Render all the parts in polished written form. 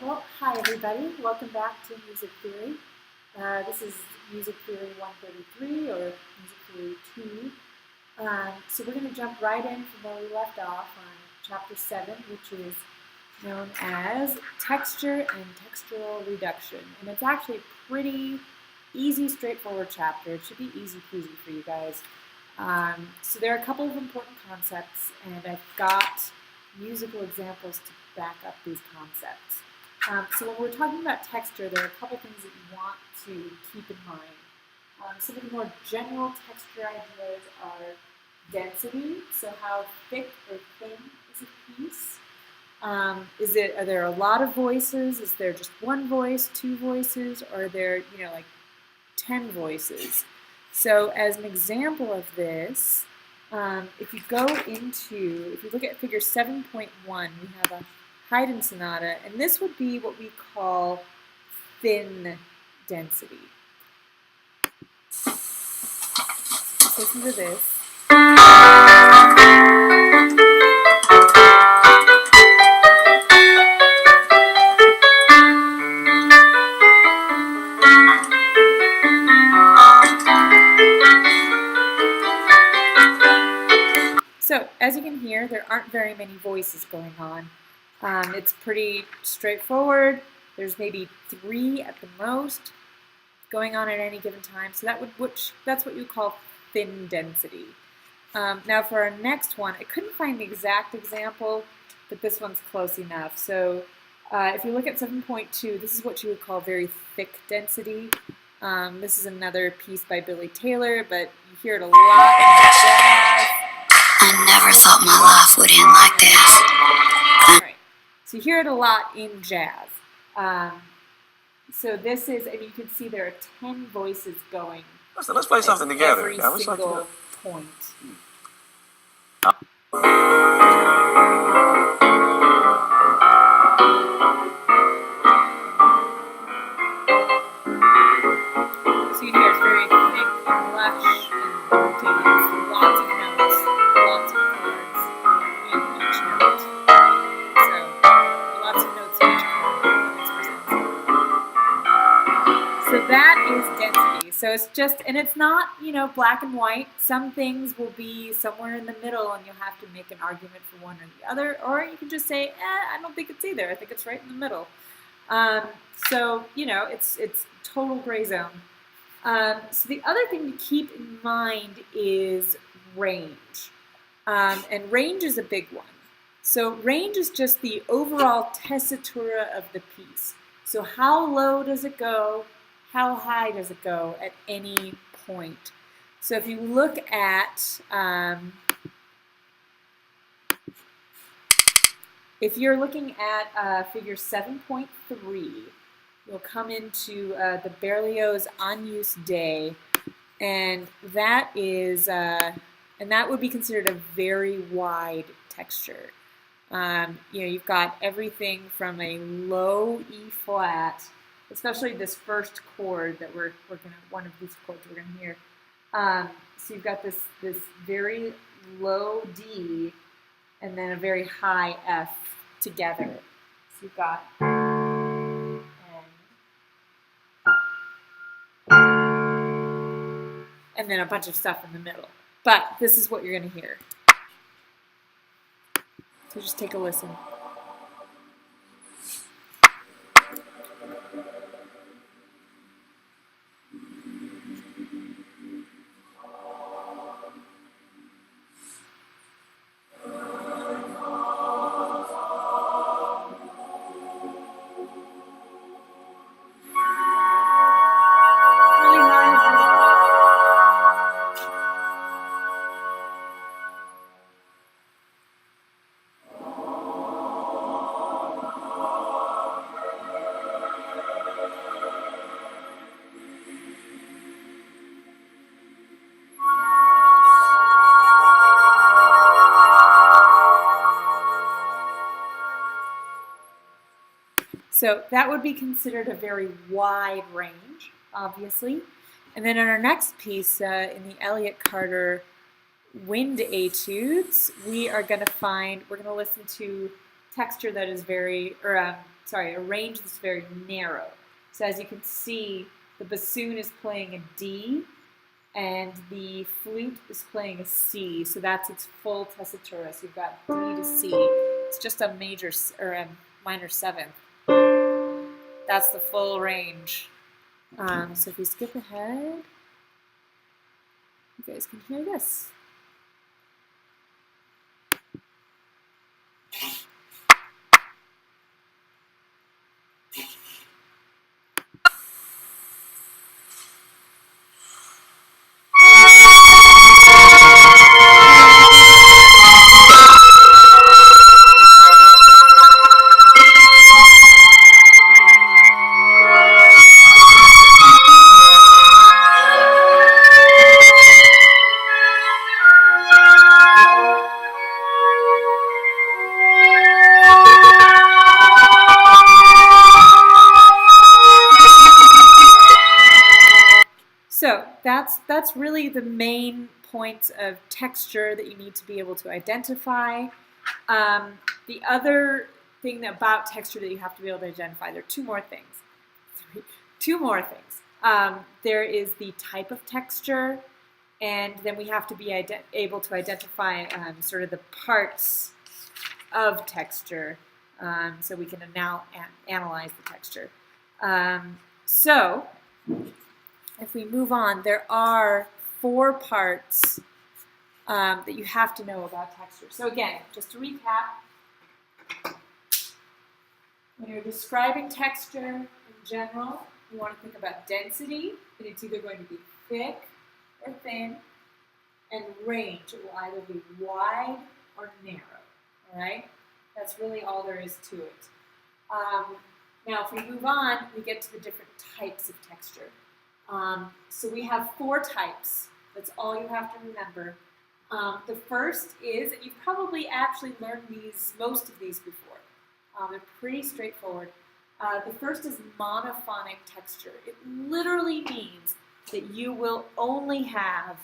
Well, hi everybody. Welcome back to Music Theory. This is Music Theory 133 or Music Theory 2. So we're going to jump right in from where we left off on Chapter 7, which is known as Texture and Textural Reduction. And it's actually a pretty easy, straightforward chapter. It should be easy peasy for you guys. So there are a couple of important concepts, and I've got musical examples to back up these concepts. So when we're talking about texture, there are a couple things that you want to keep in mind. Some of the more general texture ideas are density, so how thick or thin is a piece. Are there a lot of voices? Is there just one voice, two voices, or are there, like 10 voices? So as an example of this, if you look at figure 7.1, we have a Haydn sonata, and this would be what we call thin density. Let's listen to this. So, as you can hear, there aren't very many voices going on. It's pretty straightforward. There's maybe 3 at the most going on at any given time. So that's what you call thin density. Now for our next one, I couldn't find the exact example, but this one's close enough. So if you look at 7.2, this is what you would call very thick density. This is another piece by Billy Taylor, but you hear it a lot in jazz. I never thought my life would end like this. All right. So you hear it a lot in jazz. So this is, and you can see there are 10 voices going. So let's play something together. Every single point. So you hear it's very thick and lush and rotating. Lots of notes, lots of chords in each note. So lots of notes in each chord. So that is density. So it's just, and it's not, black and white. Some things will be somewhere in the middle and you'll have to make an argument for one or the other. Or you can just say, I don't think it's either. I think it's right in the middle. So, it's total gray zone. So the other thing to keep in mind is range. And range is a big one. So range is just the overall tessitura of the piece. So how low does it go? How high does it go at any point? So if you look at, if you're looking at figure 7.3, you'll come into the Berlioz Agnus Dei, and that is, and that would be considered a very wide texture. You've got everything from a low E flat, especially this first chord that one of these chords we're gonna hear. So you've got this very low D and then a very high F together. So you've got and then a bunch of stuff in the middle. But this is what you're gonna hear. So just take a listen. So that would be considered a very wide range, obviously. And then in our next piece, in the Elliott Carter Wind Etudes, we're going to listen to texture that is very, a range that's very narrow. So as you can see, the bassoon is playing a D, and the flute is playing a C, so that's its full tessitura. So you've got D to C. It's just a major or a minor seventh. That's the full range. So if we skip ahead, you guys can hear this. So that's really the main points of texture that you need to be able to identify. The other thing about texture that you have to be able to identify, there are two more things. There is the type of texture, and then we have to be able to identify sort of the parts of texture, so we can now analyze the texture. So if we move on, there are 4 parts that you have to know about texture. So again, just to recap, when you're describing texture in general, you want to think about density, and it's either going to be thick or thin, and range. It will either be wide or narrow, all right? That's really all there is to it. Now, if we move on, we get to the different types of texture. So we have 4 types. That's all you have to remember. The first is, and you've probably actually learned most of these before. They're pretty straightforward. The first is monophonic texture. It literally means that you will only have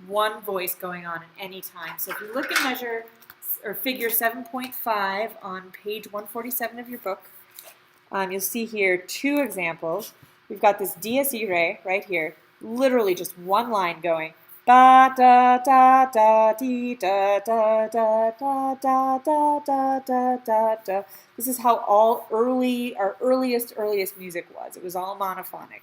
one voice going on at any time. So if you look at measure or figure 7.5 on page 147 of your book, you'll see here 2 examples. We've got this dies irae right here, literally just one line going. Ba da da da dee da da da da da da da da da da. This is how our earliest music was. It was all monophonic.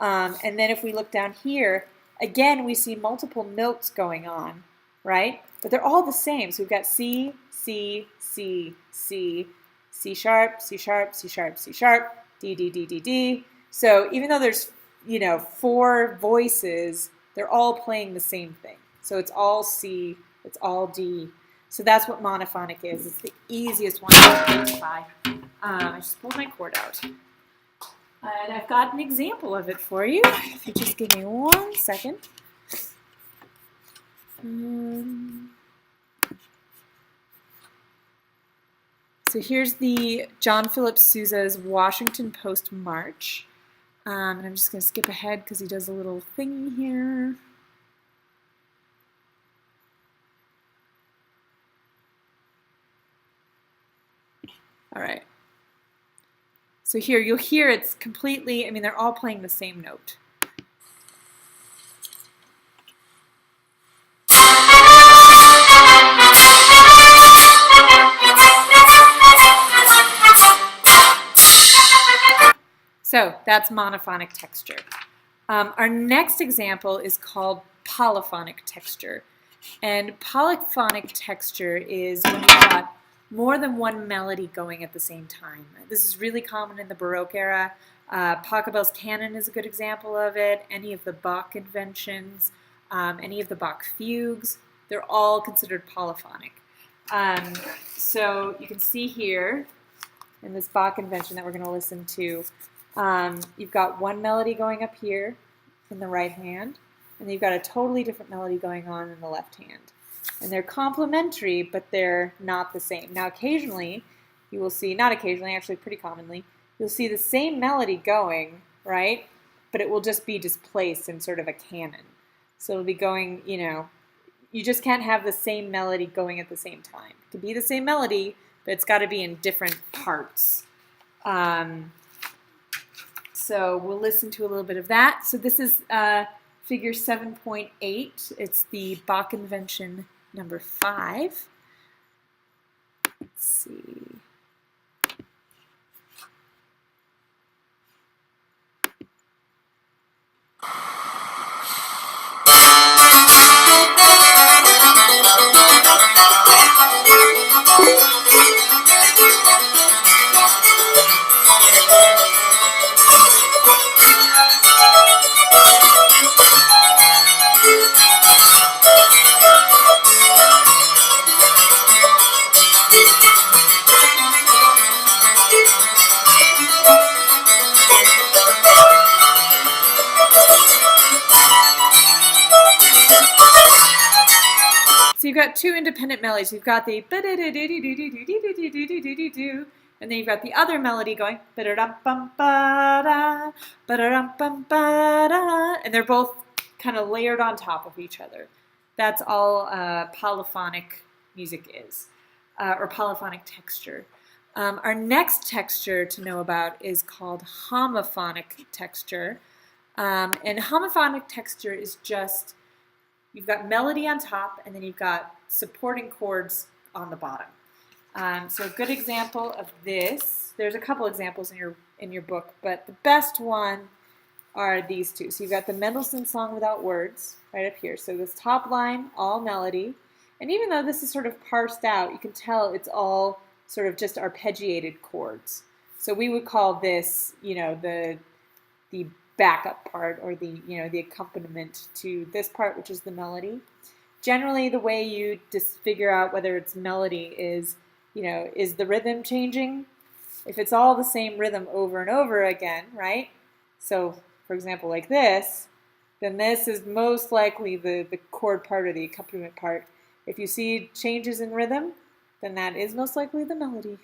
And then if we look down here, again we see multiple notes going on, right? But they're all the same. So we've got C, C, C, C, C sharp, C sharp, C sharp, C sharp, D, D, D, D, D. So even though there's 4 voices, they're all playing the same thing. So it's all C, it's all D. So that's what monophonic is. It's the easiest one to identify. I just pulled my cord out. And I've got an example of it for you. If you just give me 1 second. So here's the John Philip Sousa's Washington Post March. And I'm just going to skip ahead because he does a little thing here. All right. So here, you'll hear it's completely, they're all playing the same note. So that's monophonic texture. Our next example is called polyphonic texture. And polyphonic texture is when you've got more than one melody going at the same time. This is really common in the Baroque era. Pachelbel's canon is a good example of it. Any of the Bach inventions, any of the Bach fugues, they're all considered polyphonic. So you can see here in this Bach invention that we're going to listen to, you've got one melody going up here in the right hand, and you've got a totally different melody going on in the left hand. And they're complementary, but they're not the same. Now occasionally, you will see, not occasionally, actually pretty commonly, you'll see the same melody going, right? But it will just be displaced in sort of a canon. So it'll be going, you just can't have the same melody going at the same time. It could be the same melody, but it's got to be in different parts. So we'll listen to a little bit of that. So this is figure 7.8. It's the Bach invention number 5. Let's see. So you've got two independent melodies. You've got the and then you've got the other melody going and they're both kind of layered on top of each other. That's all polyphonic music is, or polyphonic texture. Our next texture to know about is called homophonic texture. And homophonic texture is just, you've got melody on top and then you've got supporting chords on the bottom. So a good example of this, there's a couple examples in your book, but the best one are these two. So you've got the Mendelssohn Song Without Words right up here. So this top line, all melody, and even though this is sort of parsed out, you can tell it's all sort of just arpeggiated chords. So we would call this, the backup part, or the accompaniment to this part, which is the melody. Generally, the way you just figure out whether it's melody is, is the rhythm changing? If it's all the same rhythm over and over again, right? So, for example, like this, then this is most likely the chord part or the accompaniment part. If you see changes in rhythm, then that is most likely the melody.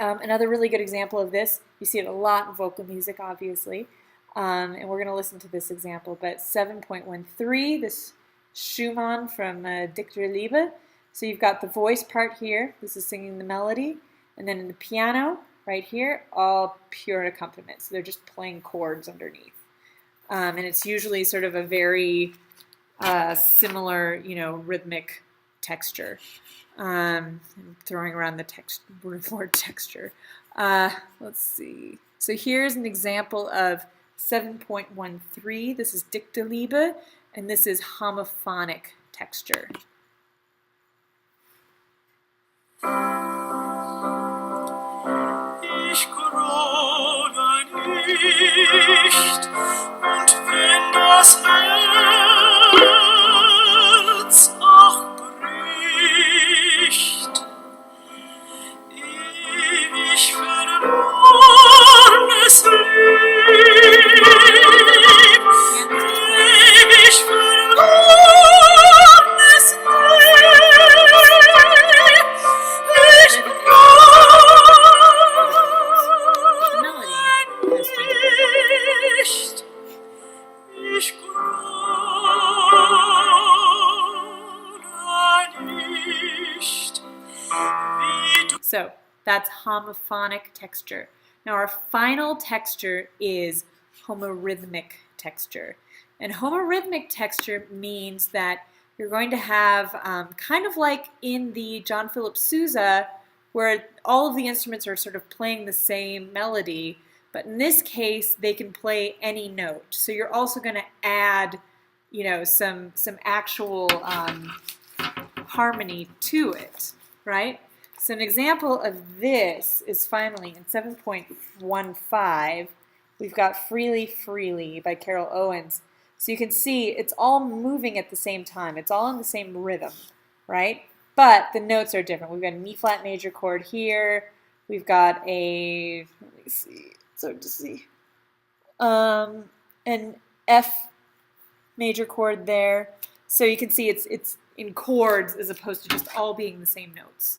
Another really good example of this, you see it a lot in vocal music, obviously, and we're going to listen to this example, but 7.13, this Schumann from Dichter Liebe. So you've got the voice part here, this is singing the melody, and then in the piano, right here, all pure accompaniment. So they're just playing chords underneath. And it's usually sort of a very similar, rhythmic texture. I'm throwing around the word texture. Let's see. So here's an example of 7.13. This is Dichter Liebe, and this is homophonic texture. Ich grole nicht, und wenn das Herz auch bricht, ewig verlornes Lieb, ewig verlornes Lieb, ich So that's homophonic texture. Now our final texture is homorhythmic texture. And homorhythmic texture means that you're going to have kind of like in the John Philip Sousa, where all of the instruments are sort of playing the same melody, but in this case they can play any note. So you're also going to add, some actual harmony to it, right? So an example of this is finally in 7.15, we've got Freely Freely by Carol Owens. So you can see it's all moving at the same time. It's all in the same rhythm, right? But the notes are different. We've got an E flat major chord here. We've got a, let me see, it's hard to see, an F major chord there. So you can see it's in chords as opposed to just all being the same notes.